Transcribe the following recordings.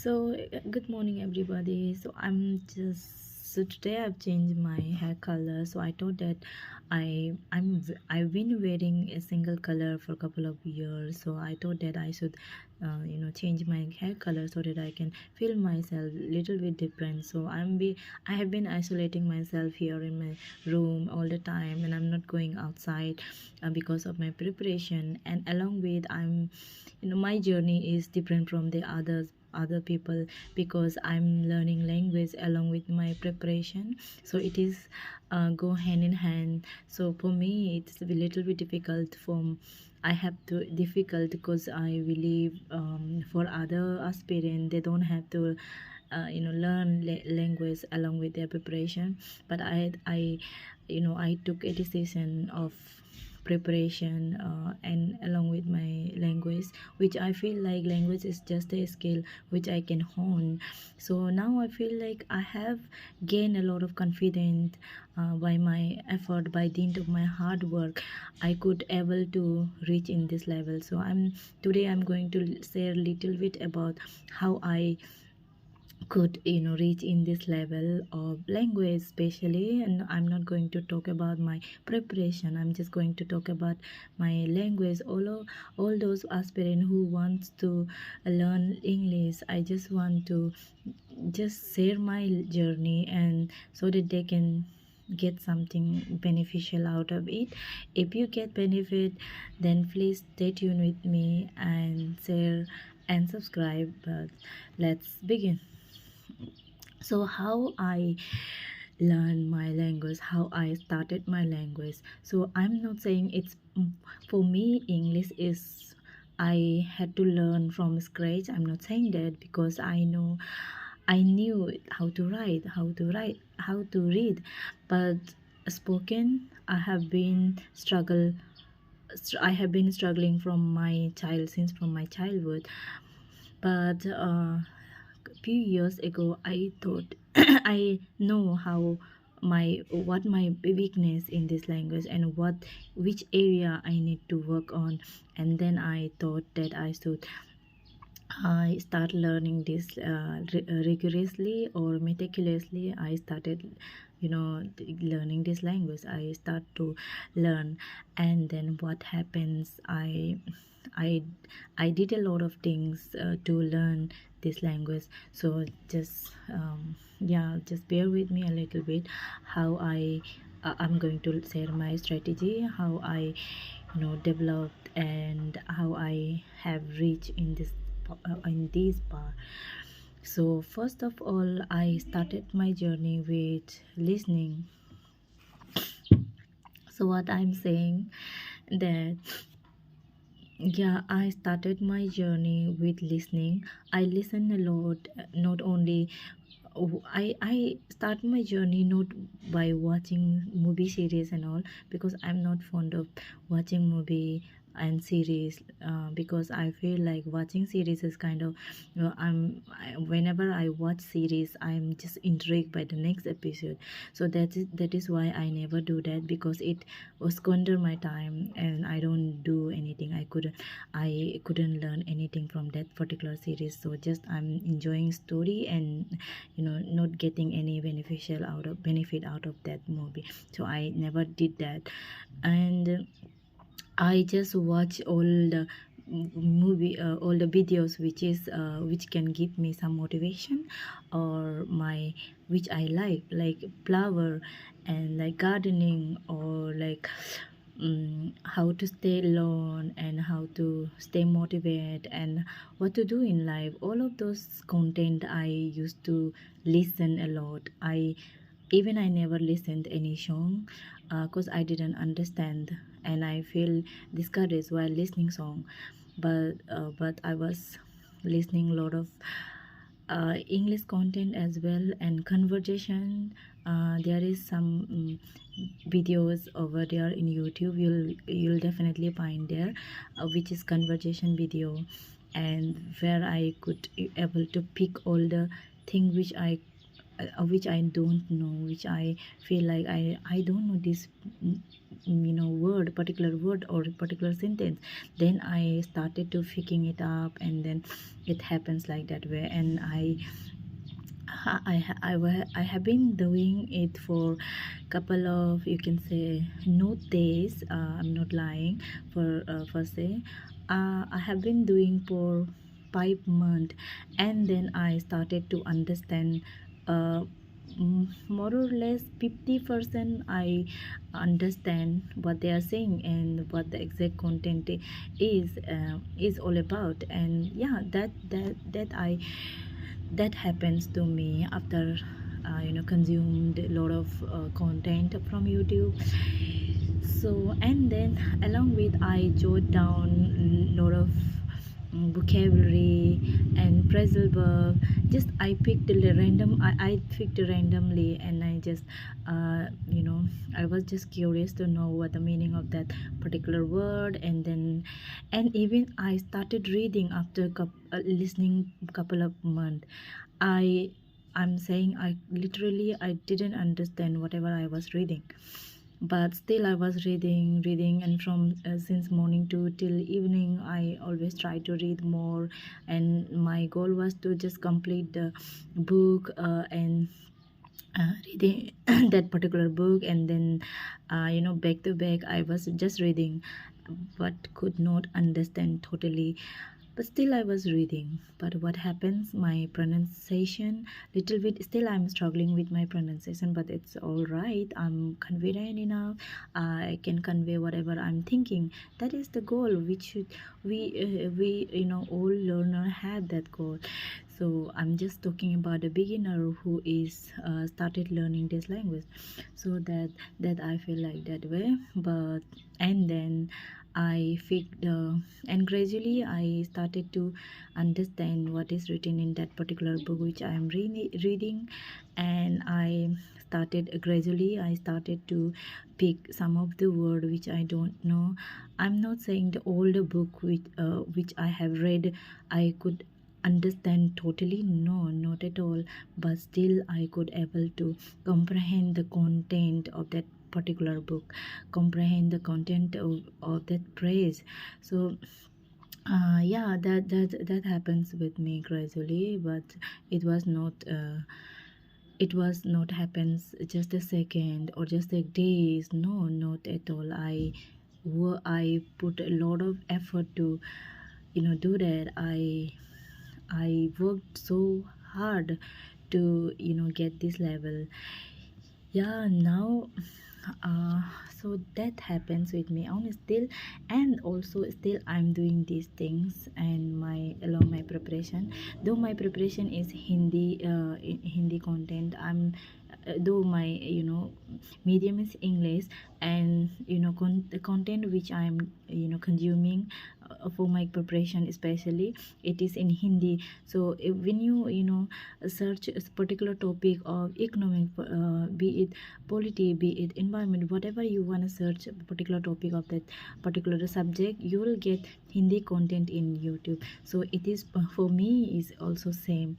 Good morning, everybody. So today I've changed my hair color. So I thought that I've been wearing a single color for a couple of years. So I thought that I should, change my hair color so that I can feel myself little bit different. I have been isolating myself here in my room all the time, and I'm not going outside because of my preparation. And along with my journey is different from the other people because I'm learning language along with my preparation. So it is go hand in hand. So for me it's a little bit difficult from I have to difficult because I believe for other aspirant they don't have to learn language along with their preparation. But I took a decision of preparation and along with my language, which I feel like language is just a skill which I can hone. So now I feel like I have gained a lot of confidence by my effort, by the end of my hard work I could able to reach in this level. So I'm going to share a little bit about how I could reach in this level of language especially. And I'm not going to talk about my preparation, I'm just going to talk about my language. All those aspirant who wants to learn English, I just want to just share my journey and so that they can get something beneficial out of it. If you get benefit, then please stay tuned with me and share and subscribe. But let's begin. So how I learned my language, how I started my language. So I'm not saying for me English is I had to learn from scratch. I'm not saying that because I knew how to read, but spoken I have been struggling from my childhood. But few years ago I thought I know how what my weakness in this language and which area I need to work on. And then I thought that I start learning this rigorously or meticulously. I started learning this language. I start to learn. And then what happens, I I did a lot of things to learn this language. So just bear with me a little bit. I'm going to share my strategy, how I developed, and how I have reached in this part. So first of all, I started my journey with listening. So what I'm saying that, yeah, I started my journey with listening. I listen a lot, not only I start my journey not by watching movie series and all, because I'm not fond of watching movie and series because I feel like watching series is kind of whenever I watch series I'm just intrigued by the next episode. So that is why I never do that, because it was squander my time and I don't do anything. I couldn't learn anything from that particular series. So just I'm enjoying story and not getting any benefit out of that movie. So I never did that. And I just watch all the videos which can give me some motivation, or my which I like flower and like gardening, or like how to stay alone and how to stay motivated and what to do in life. All of those content I used to listen a lot. I never listened any song because I didn't understand, and I feel discouraged while listening song. But I was listening a lot of English content as well, and conversation. There is some videos over there in YouTube. You'll definitely find there, which is conversation video, and where I could able to pick all the thing which I don't know, which I feel like I don't know word, particular word or particular sentence, then I started to picking it up, and then it happens like that way. And I have been doing it for couple of, you can say, not days, I'm not lying, for say I have been doing for 5 months, and then I started to understand uh, more or less 50% I understand what they are saying and what the exact content is all about. And yeah, that I that happens to me after consumed a lot of content from YouTube. So, and then along with, I jot down a lot of vocabulary and phrasal verb. Just I picked a random, I picked randomly, and I just I was just curious to know what the meaning of that particular word. And then, and even I started reading after listening couple of months. I'm saying, I literally, I didn't understand whatever I was reading, but still I was reading, and from since morning to till evening, I always try to read more. And my goal was to just complete the book, and reading that particular book. And then back to back I was just reading, but could not understand totally. But still I was reading. But what happens, my pronunciation, little bit, still I'm struggling with my pronunciation, but it's all right. I'm confident enough, I can convey whatever I'm thinking. That is the goal, which should we all learner have that goal. So I'm just talking about a beginner who is started learning this language. So that I feel like that way. But and then I figured, and gradually I started to understand what is written in that particular book which I am reading. And I started to pick some of the word which I don't know. I'm not saying the older book which I have read I could understand totally, no, not at all. But still I could able to comprehend the content of that particular book, comprehend the content of that phrase. So yeah, that happens with me gradually. But it was not happens just a second or just a days, no, not at all. I put a lot of effort to do that. I worked so hard to get this level. Yeah, now uh so that happens with me only still. And also still I'm doing these things, and my along my preparation, though my preparation is Hindi content. I'm though my medium is English, and the content which I'm consuming for my preparation especially, it is in Hindi. So when you search a particular topic of economic, be it polity, be it environment, whatever you want to search a particular topic of that particular subject, you will get Hindi content in YouTube. So it is for me is also same.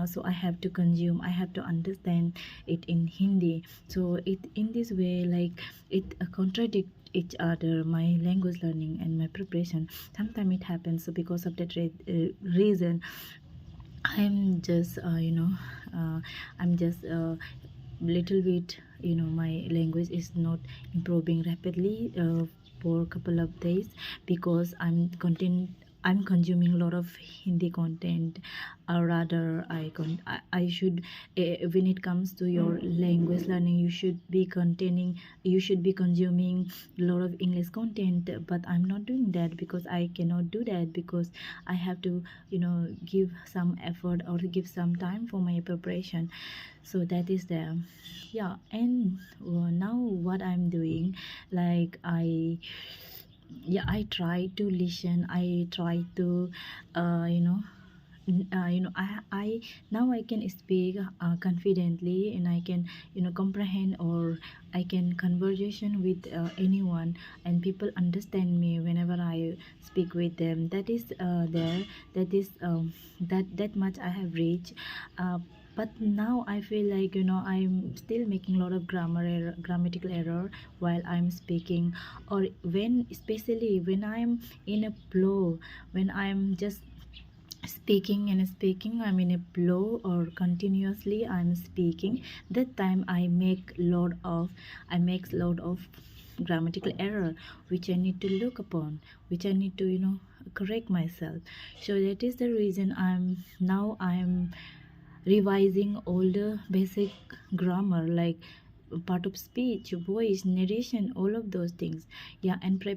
So I have to consume, I have to understand it in Hindi. So it in this way, like, it contradict each other, my language learning and my preparation. Sometimes it happens. So because of that reason, I'm just I'm just little bit, my language is not improving rapidly for a couple of days, because I'm consuming a lot of Hindi content. Or rather, I should, when it comes to your language learning, you should be consuming a lot of English content. But I'm not doing that, because I cannot do that, because I have to give some effort or give some time for my preparation. So that is there. Yeah. And now what I'm doing, like, I try to listen, I try to I now I can speak confidently, and I can comprehend, or I can conversation with anyone, and people understand me whenever I speak with them. That is there, that is that much I have reached. but now I feel like, you know, I'm still making a lot of grammatical error while I'm speaking, or when, especially when I'm in a flow, when I'm just speaking and speaking, I'm in a flow, or continuously I'm speaking, that time I make lot of grammatical error, which I need to look upon, which I need to, you know, correct myself. So that is the reason I'm revising all the basic grammar, like part of speech, voice, narration, all of those things. Yeah, and